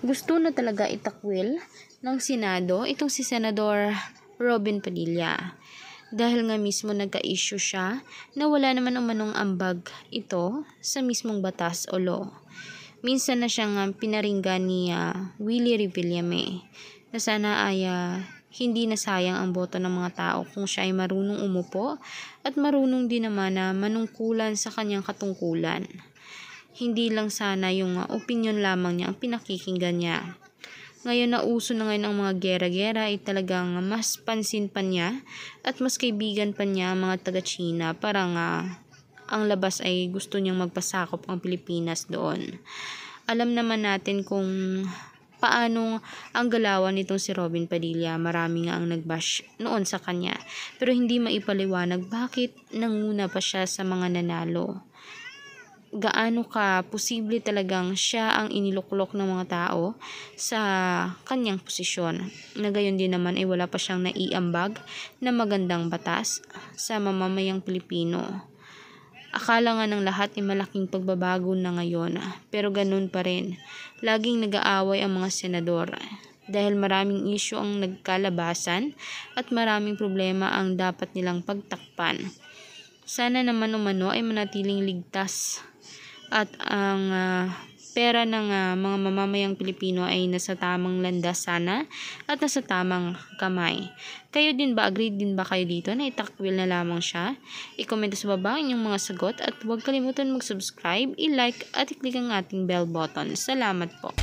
gusto na talaga itakwil ng Senado itong si Senador Robin Padilla. Dahil nga mismo nagka-issue siya na wala naman umanong ambag ito sa mismong batas o law. Minsan na siyang pinaringgan ni Willie Revillame na sana ay hindi nasayang ang boto ng mga tao kung siya ay marunong umupo at marunong din naman na manungkulan sa kanyang katungkulan. Hindi lang sana yung opinion lamang niya ang pinakikinggan niya. Ngayon na uso na ngayon ang mga gera-gera ay talagang mas pansin pa niya at mas kaibigan pa niya ang mga taga-China. Parang ang labas ay gusto niyang magpasakop ang Pilipinas doon. Alam naman natin kung paano ang galawan nitong si Robin Padilla. Marami nga ang nagbash noon sa kanya. Pero hindi maipaliwanag bakit nanguna pa siya sa mga nanalo. Gaano ka posible talagang siya ang iniluklok ng mga tao sa kanyang posisyon. Na gayon din naman ay wala pa siyang naiambag na magandang batas sa mamamayang Pilipino. Akala nga ng lahat ay malaking pagbabago na ngayon, pero ganun pa rin. Laging nag-aaway ang mga senador dahil maraming issue ang nagkalabasan at maraming problema ang dapat nilang pagtakpan. Sana naman umano ay manatiling ligtas at ang pera ng mga mamamayang Pilipino ay nasa tamang landas sana at nasa tamang kamay. Kayo din ba? Agree din ba kayo dito na itakwil na lamang siya? I-comment sa baba ang inyong mga sagot at huwag kalimutan mag-subscribe, i-like at i-click ang ating bell button. Salamat po!